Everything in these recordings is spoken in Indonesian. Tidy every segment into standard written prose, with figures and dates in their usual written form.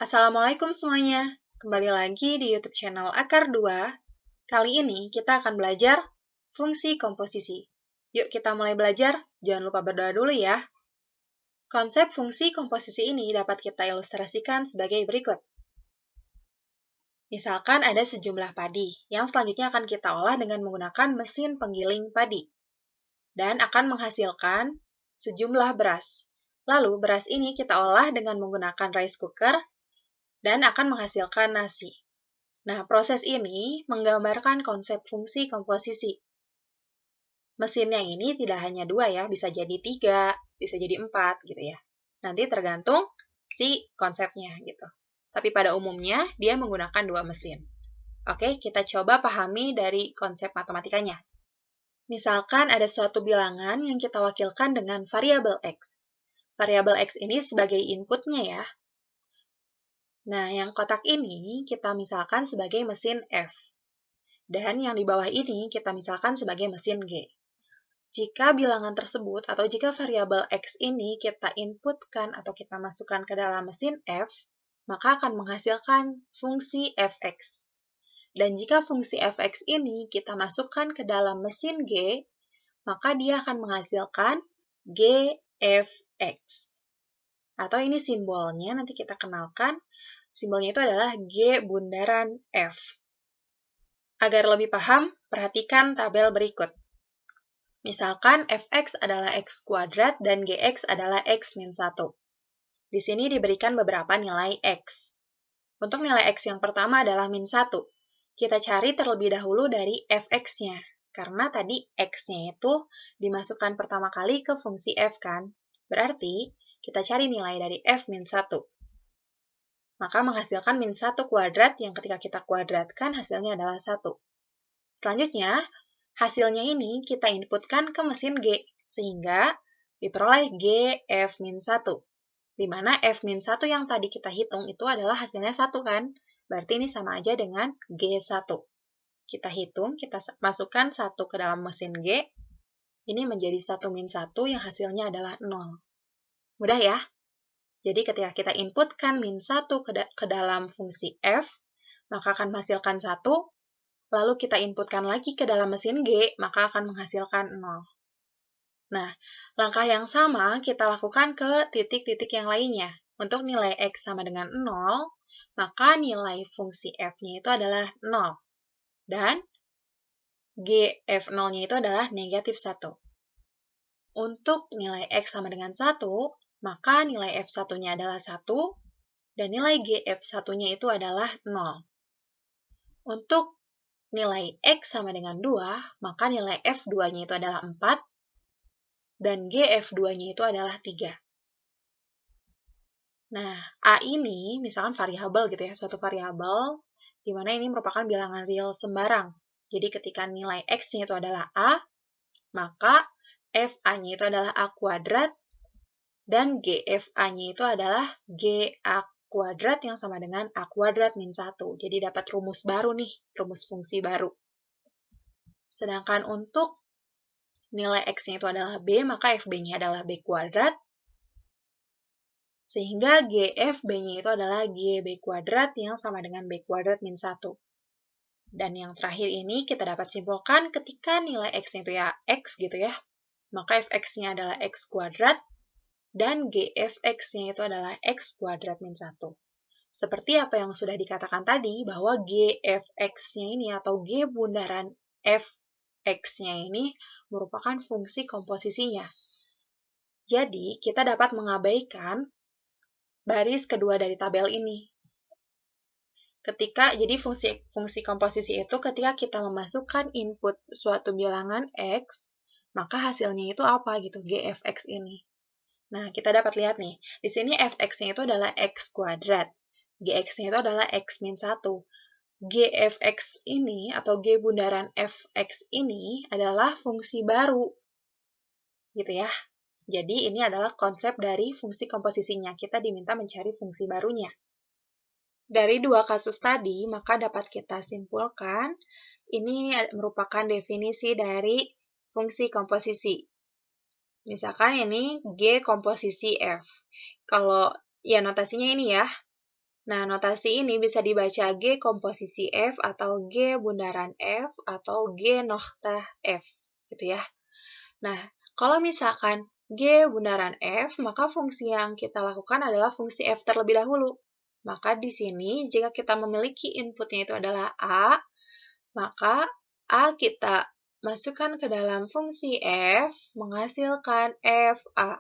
Assalamualaikum semuanya. Kembali lagi di YouTube channel Akar 2. Kali ini kita akan belajar fungsi komposisi. Yuk kita mulai belajar. Jangan lupa berdoa dulu ya. Konsep fungsi komposisi ini dapat kita ilustrasikan sebagai berikut. Misalkan ada sejumlah padi yang selanjutnya akan kita olah dengan menggunakan mesin penggiling padi dan akan menghasilkan sejumlah beras. Lalu beras ini kita olah dengan menggunakan rice cooker dan akan menghasilkan nasi. Nah, proses ini menggambarkan konsep fungsi komposisi. Mesinnya ini tidak hanya 2 ya, bisa jadi 3, bisa jadi 4 gitu ya. Nanti tergantung si konsepnya gitu. Tapi pada umumnya dia menggunakan 2 mesin. Oke, kita coba pahami dari konsep matematikanya. Misalkan ada suatu bilangan yang kita wakilkan dengan variabel X. Variabel X ini sebagai inputnya ya. Nah, yang kotak ini kita misalkan sebagai mesin F. Dan yang di bawah ini kita misalkan sebagai mesin G. Jika bilangan tersebut atau jika variabel X ini kita inputkan atau kita masukkan ke dalam mesin F, maka akan menghasilkan fungsi Fx. Dan jika fungsi Fx ini kita masukkan ke dalam mesin G, maka dia akan menghasilkan Gfx. Atau ini simbolnya, nanti kita kenalkan. Simbolnya itu adalah G bundaran F. Agar lebih paham, perhatikan tabel berikut. Misalkan Fx adalah x kuadrat dan Gx adalah x min 1. Di sini diberikan beberapa nilai x. Untuk nilai x yang pertama adalah min 1. Kita cari terlebih dahulu dari Fx-nya. Karena tadi x-nya itu dimasukkan pertama kali ke fungsi f kan. Berarti kita cari nilai dari f min 1. Maka menghasilkan min 1 kuadrat yang ketika kita kuadratkan hasilnya adalah 1. Selanjutnya, hasilnya ini kita inputkan ke mesin G, sehingga diperoleh Gf min 1. Di mana F min 1 yang tadi kita hitung itu adalah hasilnya 1 kan? Berarti ini sama aja dengan G1. Kita hitung, kita masukkan 1 ke dalam mesin G, ini menjadi 1 min 1 yang hasilnya adalah 0. Mudah ya? Jadi ketika kita inputkan min 1 ke dalam fungsi F, maka akan menghasilkan 1, lalu kita inputkan lagi ke dalam mesin G, maka akan menghasilkan 0. Nah, langkah yang sama kita lakukan ke titik-titik yang lainnya. Untuk nilai X sama dengan 0, maka nilai fungsi F-nya itu adalah 0. Dan Gf0-nya itu adalah negatif 1. Untuk nilai X sama dengan 1, maka nilai F1-nya adalah 1, dan nilai Gf1-nya itu adalah 0. Untuk nilai X sama dengan 2, maka nilai F2-nya itu adalah 4, dan Gf2-nya itu adalah 3. Nah, A ini misalkan variabel gitu ya, suatu variabel, di mana ini merupakan bilangan real sembarang. Jadi ketika nilai X-nya itu adalah A, maka Fa-nya itu adalah A kuadrat, dan GFA-nya itu adalah GA kuadrat yang sama dengan A kuadrat min 1. Jadi dapat rumus baru nih, rumus fungsi baru. Sedangkan untuk nilai X-nya itu adalah B, maka FB-nya adalah B kuadrat. Sehingga GFB-nya itu adalah GB kuadrat yang sama dengan B kuadrat min 1. Dan yang terakhir ini kita dapat simpulkan ketika nilai X-nya itu ya X gitu ya, maka Fx-nya adalah X kuadrat, dan Gfx-nya itu adalah X kuadrat min 1. Seperti apa yang sudah dikatakan tadi, bahwa Gfx-nya ini atau G bundaran Fx-nya ini merupakan fungsi komposisinya. Jadi, kita dapat mengabaikan baris kedua dari tabel ini. Jadi fungsi komposisi itu ketika kita memasukkan input suatu bilangan X, maka hasilnya itu apa gitu, Gfx ini. Nah, kita dapat lihat nih, di sini Fx-nya itu adalah X kuadrat, Gx-nya itu adalah X min 1. Gfx ini, atau G bundaran Fx ini adalah fungsi baru, gitu ya. Jadi, ini adalah konsep dari fungsi komposisinya. Kita diminta mencari fungsi barunya. Dari dua kasus tadi, maka dapat kita simpulkan, ini merupakan definisi dari fungsi komposisi. Misalkan ini G komposisi F. Kalau ya notasinya ini ya, Nah, notasi ini bisa dibaca G komposisi F atau G bundaran F atau G noktah F, gitu ya. Nah, kalau misalkan G bundaran F, maka fungsi yang kita lakukan adalah fungsi F terlebih dahulu. Maka di sini, jika kita memiliki inputnya itu adalah A, maka A kita masukkan ke dalam fungsi F, menghasilkan FA.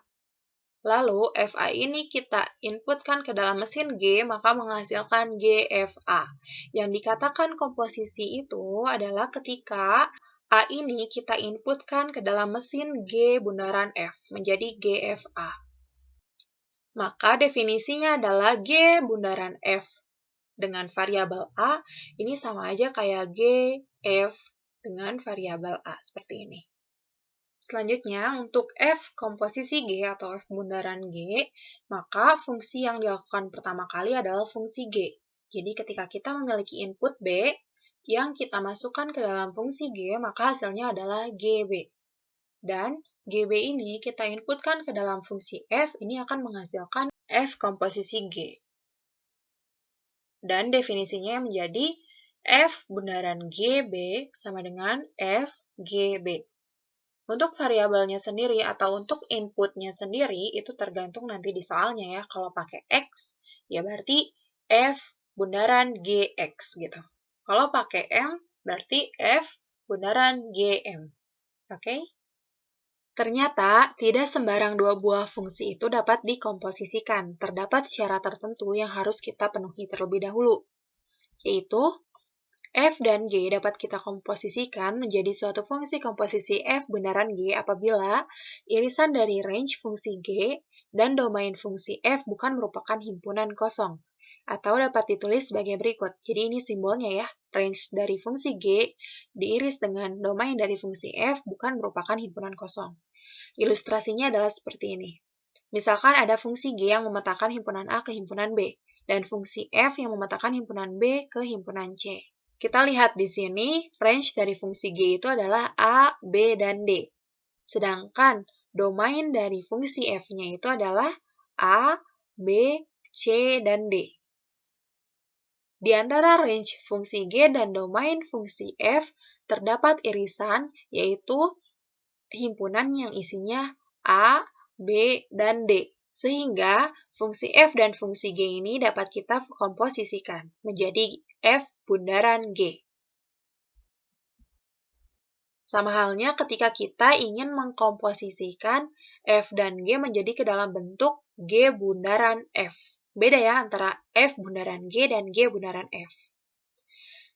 Lalu, FA ini kita inputkan ke dalam mesin G, maka menghasilkan GFA. Yang dikatakan komposisi itu adalah ketika A ini kita inputkan ke dalam mesin G bundaran F, menjadi GFA. Maka definisinya adalah G bundaran F dengan variabel A, ini sama aja kayak GF dengan variabel A, seperti ini. Selanjutnya, untuk F komposisi G atau F bundaran G, maka fungsi yang dilakukan pertama kali adalah fungsi G. Jadi ketika kita memiliki input B, yang kita masukkan ke dalam fungsi G, maka hasilnya adalah GB. Dan GB ini kita inputkan ke dalam fungsi F, ini akan menghasilkan F komposisi G. Dan definisinya menjadi F bundaran GB sama dengan FGB. Untuk variabelnya sendiri atau untuk inputnya sendiri, itu tergantung nanti di soalnya ya. Kalau pakai X, ya berarti F bundaran GX gitu. Kalau pakai M, berarti F bundaran GM. Oke? Ternyata, tidak sembarang dua buah fungsi itu dapat dikomposisikan. Terdapat syarat tertentu yang harus kita penuhi terlebih dahulu, yaitu F dan G dapat kita komposisikan menjadi suatu fungsi komposisi F bundaran G apabila irisan dari range fungsi G dan domain fungsi F bukan merupakan himpunan kosong. Atau dapat ditulis sebagai berikut. Jadi ini simbolnya ya, range dari fungsi G diiris dengan domain dari fungsi F bukan merupakan himpunan kosong. Ilustrasinya adalah seperti ini. Misalkan ada fungsi G yang memetakan himpunan A ke himpunan B, dan fungsi F yang memetakan himpunan B ke himpunan C. Kita lihat di sini, range dari fungsi G itu adalah A, B, dan D. Sedangkan domain dari fungsi F-nya itu adalah A, B, C, dan D. Di antara range fungsi G dan domain fungsi F, terdapat irisan, yaitu himpunan yang isinya A, B, dan D. Sehingga fungsi F dan fungsi G ini dapat kita komposisikan menjadi F bundaran G. Sama halnya ketika kita ingin mengkomposisikan F dan G menjadi ke dalam bentuk G bundaran F. Beda ya antara F bundaran G dan G bundaran F.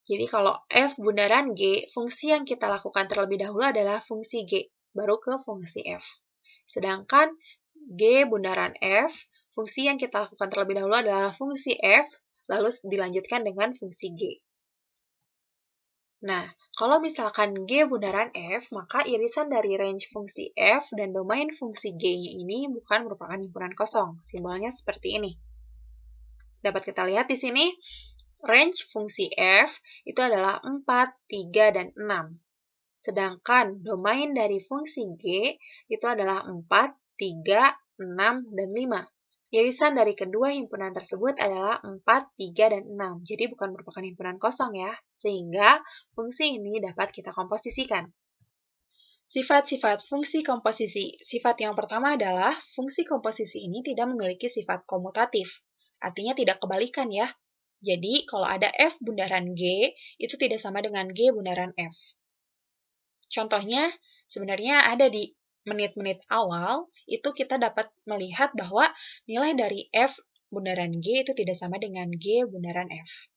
Jadi kalau F bundaran G, fungsi yang kita lakukan terlebih dahulu adalah fungsi G, baru ke fungsi F. Sedangkan G bundaran F, fungsi yang kita lakukan terlebih dahulu adalah fungsi F, lalu dilanjutkan dengan fungsi G. Nah, kalau misalkan G bundaran F, maka irisan dari range fungsi F dan domain fungsi G-nya ini bukan merupakan himpunan kosong. Simbolnya seperti ini. Dapat kita lihat di sini, range fungsi F itu adalah 4, 3, dan 6. Sedangkan domain dari fungsi G itu adalah 4, 3, 6, dan 5. Irisan dari kedua himpunan tersebut adalah 4, 3, dan 6. Jadi bukan merupakan himpunan kosong ya. Sehingga fungsi ini dapat kita komposisikan. Sifat-sifat fungsi komposisi. Sifat yang pertama adalah fungsi komposisi ini tidak memiliki sifat komutatif. Artinya tidak kebalikan ya. Jadi kalau ada F bundaran G, itu tidak sama dengan G bundaran F. Contohnya, sebenarnya ada di menit-menit awal, itu kita dapat melihat bahwa nilai dari F bundaran G itu tidak sama dengan G bundaran F.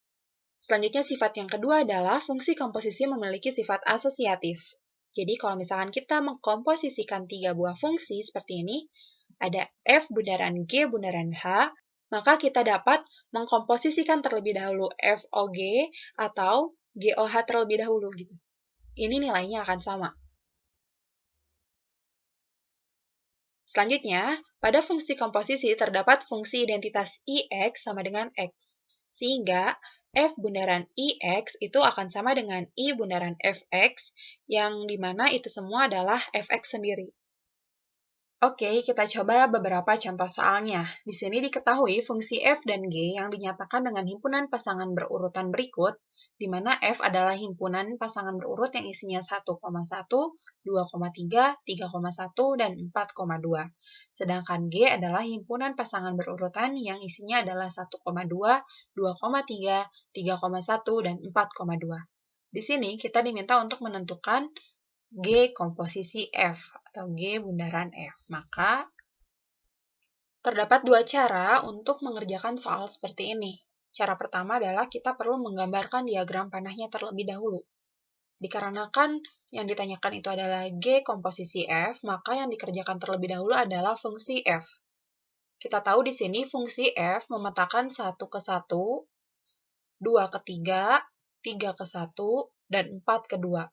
Selanjutnya, sifat yang kedua adalah fungsi komposisi memiliki sifat asosiatif. Jadi, kalau misalkan kita mengkomposisikan 3 buah fungsi seperti ini, ada F bundaran G bundaran H, maka kita dapat mengkomposisikan terlebih dahulu FOG atau GOH terlebih dahulu gitu. Ini nilainya akan sama. Selanjutnya, pada fungsi komposisi terdapat fungsi identitas IX sama dengan X. Sehingga F bundaran IX itu akan sama dengan I bundaran Fx, yang dimana itu semua adalah Fx sendiri. Oke, kita coba beberapa contoh soalnya. Di sini diketahui fungsi f dan g yang dinyatakan dengan himpunan pasangan berurutan berikut, di mana f adalah himpunan pasangan berurut yang isinya 1,1, 2,3, 3,1, dan 4,2. Sedangkan g adalah himpunan pasangan berurutan yang isinya adalah 1,2, 2,3, 3,1, dan 4,2. Di sini kita diminta untuk menentukan G komposisi F atau G bundaran F. Maka, terdapat dua cara untuk mengerjakan soal seperti ini. Cara pertama adalah kita perlu menggambarkan diagram panahnya terlebih dahulu. Dikarenakan yang ditanyakan itu adalah G komposisi F, maka yang dikerjakan terlebih dahulu adalah fungsi F. Kita tahu di sini fungsi F memetakan 1 ke 1, 2 ke 3, 3 ke 1, dan 4 ke 2.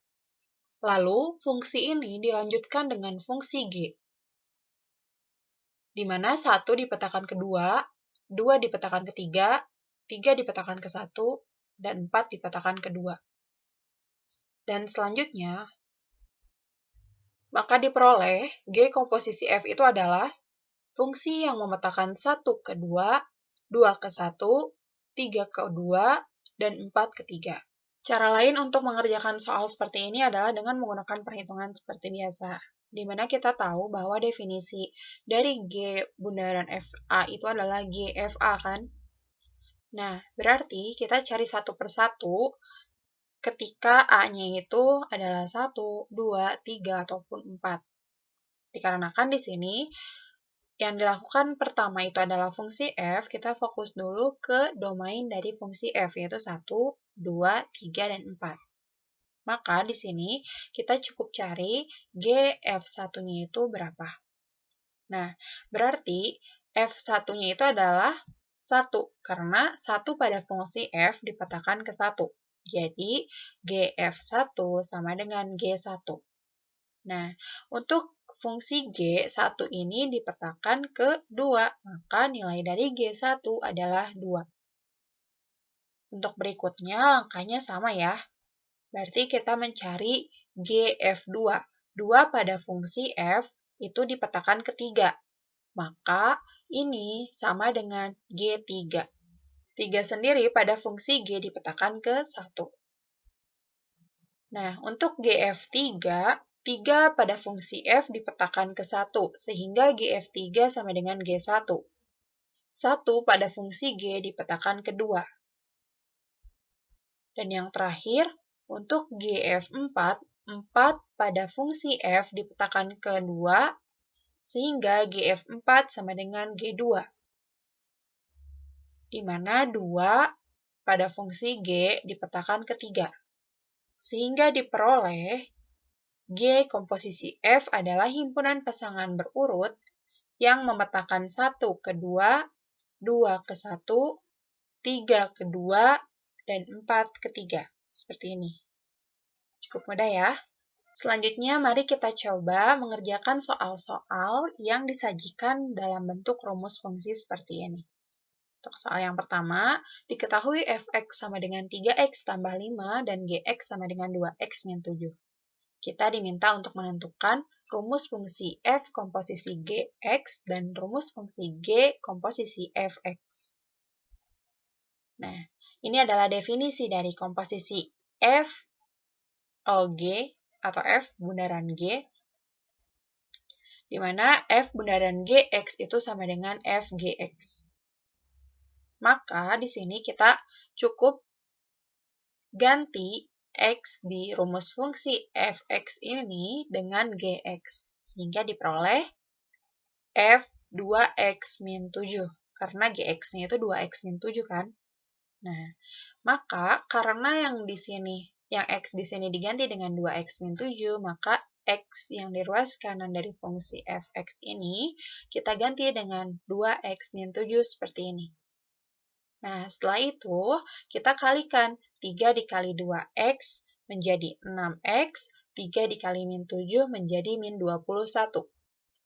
Lalu, fungsi ini dilanjutkan dengan fungsi G, di mana 1 dipetakan ke 2, 2 dipetakan ke 3, 3 dipetakan ke 1, dan 4 dipetakan ke 2. Dan selanjutnya, maka diperoleh G komposisi F itu adalah fungsi yang memetakan 1 ke 2, 2 ke 1, 3 ke 2, dan 4 ke 3. Cara lain untuk mengerjakan soal seperti ini adalah dengan menggunakan perhitungan seperti biasa, di mana kita tahu bahwa definisi dari G bundaran FA itu adalah GFA, kan? Nah, berarti kita cari satu persatu ketika A-nya itu adalah 1, 2, 3, ataupun 4. Dikarenakan di sini yang dilakukan pertama itu adalah fungsi f, kita fokus dulu ke domain dari fungsi f, yaitu 1, 2, 3, dan 4. Maka di sini kita cukup cari GF1-nya itu berapa. Nah, berarti F1-nya itu adalah 1, karena 1 pada fungsi f dipetakan ke 1. Jadi, GF1 sama dengan G1. Nah, untuk fungsi G1 ini dipetakan ke 2, maka nilai dari G1 adalah 2. Untuk berikutnya, angkanya sama ya. Berarti kita mencari GF2. 2 pada fungsi F itu dipetakan ke 3. Maka ini sama dengan G3. 3 sendiri pada fungsi G dipetakan ke 1. Nah, untuk GF3, 3 pada fungsi F dipetakan ke 1, sehingga GF3 sama dengan G1. 1 pada fungsi G dipetakan ke 2. Dan yang terakhir, untuk GF4, 4 pada fungsi F dipetakan ke 2, sehingga GF4 sama dengan G2. Di mana 2 pada fungsi G dipetakan ke 3. Sehingga diperoleh G komposisi F adalah himpunan pasangan berurut yang memetakan 1 ke 2, 2 ke 1, 3 ke 2, dan 4 ke 3. Seperti ini. Cukup mudah ya. Selanjutnya, mari kita coba mengerjakan soal-soal yang disajikan dalam bentuk rumus fungsi seperti ini. Untuk soal yang pertama, diketahui f(x) sama dengan 3x tambah 5 dan gx sama dengan 2x min 7. Kita diminta untuk menentukan rumus fungsi f komposisi gx dan rumus fungsi g komposisi fx. Nah, ini adalah definisi dari komposisi f OG atau f bundaran g, di mana f bundaran gx itu sama dengan f gx. Maka di sini kita cukup ganti X di rumus fungsi fx ini dengan gx, sehingga diperoleh f 2x min 7, karena gx-nya itu 2x min 7 kan. Nah, maka karena yang x di sini diganti dengan 2x min 7, maka x yang di ruas kanan dari fungsi fx ini kita ganti dengan 2x min 7 seperti ini. Nah, setelah itu kita kalikan 3 dikali 2x menjadi 6x, 3 dikali min 7 menjadi min 21,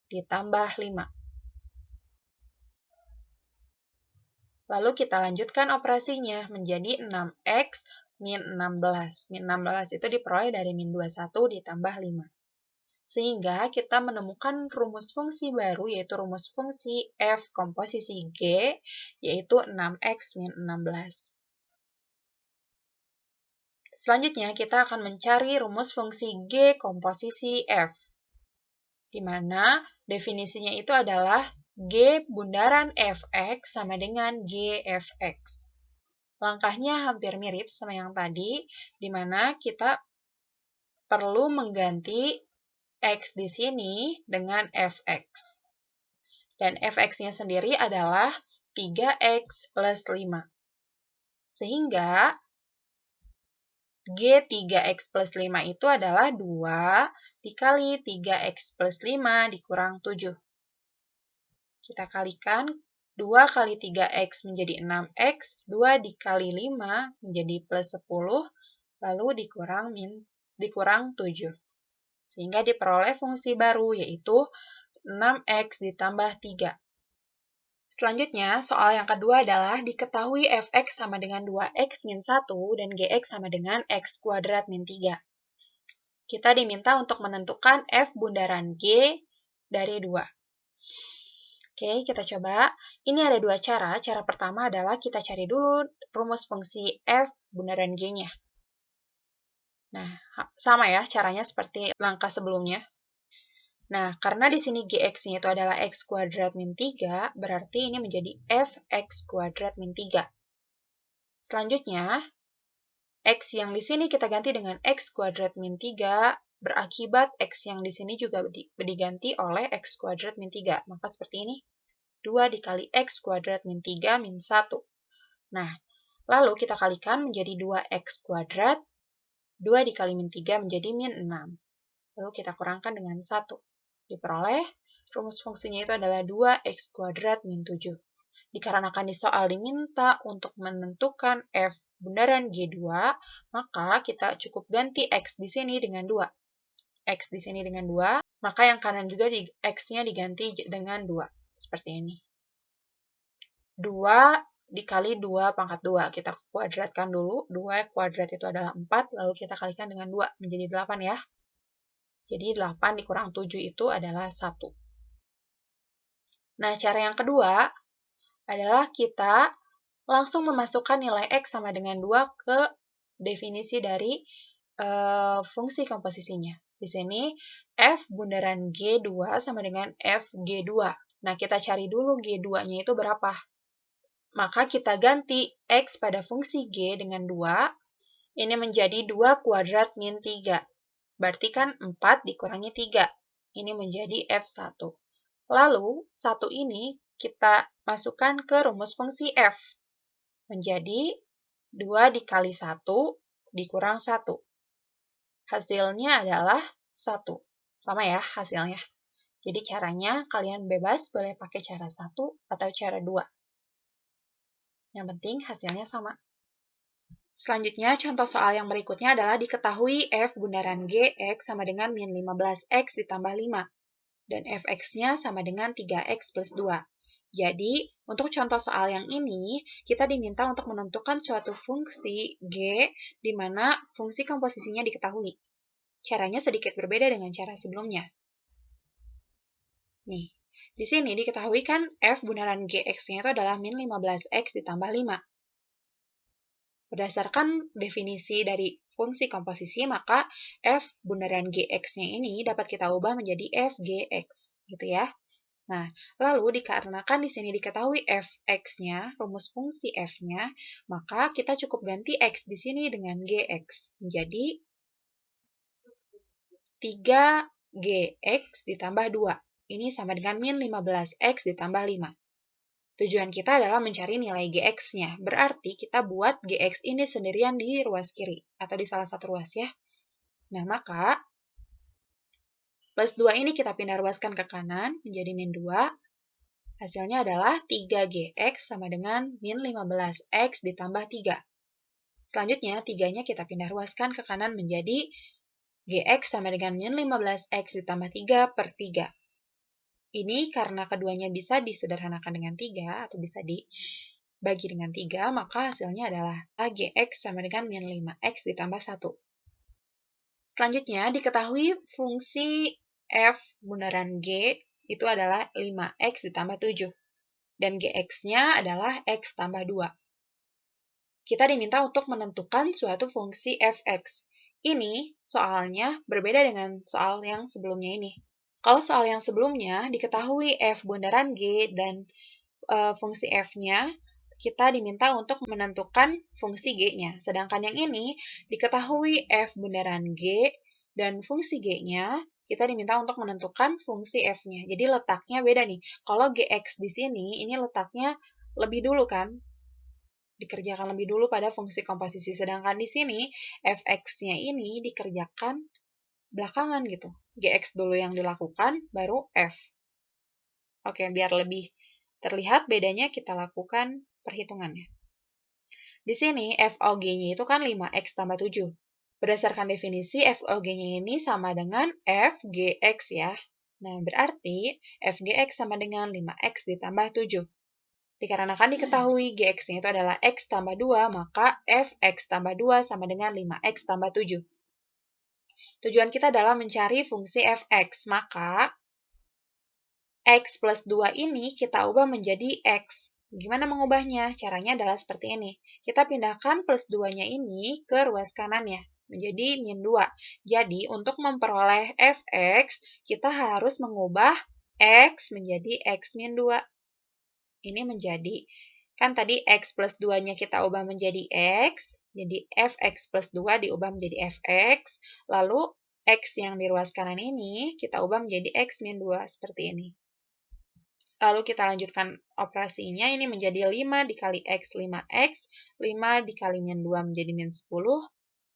ditambah 5. Lalu kita lanjutkan operasinya menjadi 6x min 16. Min 16 itu diperoleh dari min 21 ditambah 5. Sehingga kita menemukan rumus fungsi baru, yaitu rumus fungsi f komposisi G, yaitu 6x min 16. Selanjutnya, kita akan mencari rumus fungsi G komposisi f, di mana definisinya itu adalah G bundaran fx sama dengan G fx. Langkahnya hampir mirip sama yang tadi, di mana kita perlu mengganti x di sini dengan fx. Dan fx-nya sendiri adalah 3x plus 5. Sehingga G 3x plus 5 itu adalah 2 dikali 3x plus 5 dikurang 7. Kita kalikan, 2 kali 3x menjadi 6x, 2 dikali 5 menjadi plus 10, lalu dikurang 7. Sehingga diperoleh fungsi baru, yaitu 6x ditambah 3. Selanjutnya, soal yang kedua adalah diketahui fx sama dengan 2x min 1 dan gx sama dengan x kuadrat min 3. Kita diminta untuk menentukan f bundaran g dari 2. Oke, kita coba. Ini ada dua cara. Cara pertama adalah kita cari dulu rumus fungsi f bundaran g-nya. Nah, sama ya caranya seperti langkah sebelumnya. Nah, karena di sini gx-nya itu adalah x kuadrat min 3, berarti ini menjadi fx kuadrat min 3. Selanjutnya, x yang di sini kita ganti dengan x kuadrat min 3, berakibat x yang di sini juga diganti oleh x kuadrat min 3. Maka seperti ini, 2 dikali x kuadrat min 3 min 1. Nah, lalu kita kalikan menjadi 2x kuadrat, 2 dikali min 3 menjadi min 6. Lalu kita kurangkan dengan 1. Diperoleh, rumus fungsinya itu adalah 2x kuadrat min 7. Dikarenakan di soal diminta untuk menentukan f bundaran G2, maka kita cukup ganti x di sini dengan 2. X di sini dengan 2, maka yang kanan juga x-nya diganti dengan 2. Seperti ini. 2 dikali 2 pangkat 2. Kita kuadratkan dulu. 2 kuadrat itu adalah 4, lalu kita kalikan dengan 2, menjadi 8 ya. Jadi 8 dikurang 7 itu adalah 1. Nah, cara yang kedua adalah kita langsung memasukkan nilai x sama dengan 2 ke definisi dari fungsi komposisinya. Di sini, f bundaran G2 sama dengan f G2. Nah, kita cari dulu G2-nya itu berapa. Maka kita ganti x pada fungsi G dengan 2, ini menjadi 2 kuadrat min 3. Berarti kan 4 dikurangi 3. Ini menjadi F1. Lalu, 1 ini kita masukkan ke rumus fungsi F. Menjadi 2 dikali 1 dikurang 1. Hasilnya adalah 1. Sama ya hasilnya. Jadi caranya kalian bebas boleh pakai cara 1 atau cara 2. Yang penting hasilnya sama. Selanjutnya, contoh soal yang berikutnya adalah diketahui f bundaran gx sama dengan min 15x ditambah 5, dan fx-nya sama dengan 3x plus 2. Jadi, untuk contoh soal yang ini, kita diminta untuk menentukan suatu fungsi g, di mana fungsi komposisinya diketahui. Caranya sedikit berbeda dengan cara sebelumnya. Nih, di sini diketahui kan f bundaran gx-nya itu adalah min 15x ditambah 5. Berdasarkan definisi dari fungsi komposisi, maka f bundaran gx-nya ini dapat kita ubah menjadi f gx, gitu ya. Nah, lalu dikarenakan di sini diketahui fx-nya, rumus fungsi f-nya, maka kita cukup ganti x di sini dengan gx, menjadi 3gx ditambah 2. Ini sama dengan min 15x ditambah 5. Tujuan kita adalah mencari nilai gx-nya. Berarti kita buat gx ini sendirian di ruas kiri, atau di salah satu ruas ya. Nah, maka plus 2 ini kita pindah ruaskan ke kanan, menjadi min 2. Hasilnya adalah 3gx sama dengan min 15x ditambah 3. Selanjutnya, 3-nya kita pindah ruaskan ke kanan menjadi gx sama dengan min 15x ditambah 3 per 3. Ini karena keduanya bisa disederhanakan dengan 3 atau bisa dibagi dengan 3, maka hasilnya adalah gx sama dengan min 5x ditambah 1. Selanjutnya, diketahui fungsi F bundaran G itu adalah 5X ditambah 7. Dan Gx-nya adalah X tambah 2. Kita diminta untuk menentukan suatu fungsi fx. Ini soalnya berbeda dengan soal yang sebelumnya ini. Kalau soal yang sebelumnya diketahui f bundaran G dan fungsi f-nya, kita diminta untuk menentukan fungsi g-nya. Sedangkan yang ini diketahui f bundaran G dan fungsi g-nya, kita diminta untuk menentukan fungsi f-nya. Jadi letaknya beda nih. Kalau gx di sini, ini letaknya lebih dulu kan? Dikerjakan lebih dulu pada fungsi komposisi. Sedangkan di sini, fx-nya ini dikerjakan belakangan gitu. Gx dulu yang dilakukan, baru f. Oke, biar lebih terlihat bedanya kita lakukan perhitungannya. Di sini FOG-nya itu kan 5X tambah 7. Berdasarkan definisi FOG-nya ini sama dengan FGX ya. Nah, berarti FGX sama dengan 5X ditambah 7. Dikarenakan diketahui Gx-nya itu adalah X tambah 2, maka Fx tambah 2 sama dengan 5X tambah 7. Tujuan kita adalah mencari fungsi Fx, maka X plus 2 ini kita ubah menjadi X. Gimana mengubahnya? Caranya adalah seperti ini. Kita pindahkan plus 2-nya ini ke ruas kanannya, menjadi min 2. Jadi, untuk memperoleh Fx, kita harus mengubah X menjadi X min 2. Ini menjadi, kan tadi X plus 2-nya kita ubah menjadi X, jadi Fx plus 2 diubah menjadi Fx, lalu X yang di ruas kanan ini kita ubah menjadi X min 2, seperti ini. Lalu kita lanjutkan operasinya, ini menjadi 5 dikali X, 5X, 5 dikali min 2 menjadi min 10,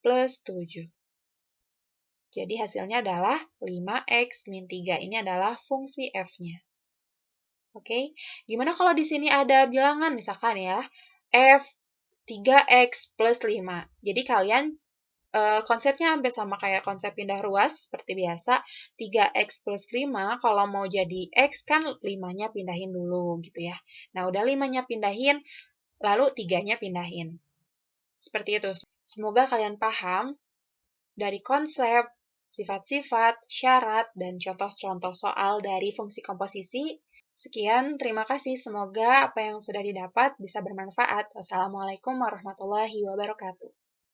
plus 7. Jadi hasilnya adalah 5X min 3, ini adalah fungsi F-nya. Oke, gimana kalau di sini ada bilangan, misalkan ya, F 3X plus 5. Jadi kalian konsepnya hampir sama kayak konsep pindah ruas, seperti biasa, 3X plus 5, kalau mau jadi X kan 5-nya pindahin dulu, gitu ya. Nah, udah 5-nya pindahin, lalu 3-nya pindahin. Seperti itu. Semoga kalian paham dari konsep, sifat-sifat, syarat, dan contoh-contoh soal dari fungsi komposisi. Sekian, terima kasih. Semoga apa yang sudah didapat bisa bermanfaat. Wassalamualaikum warahmatullahi wabarakatuh.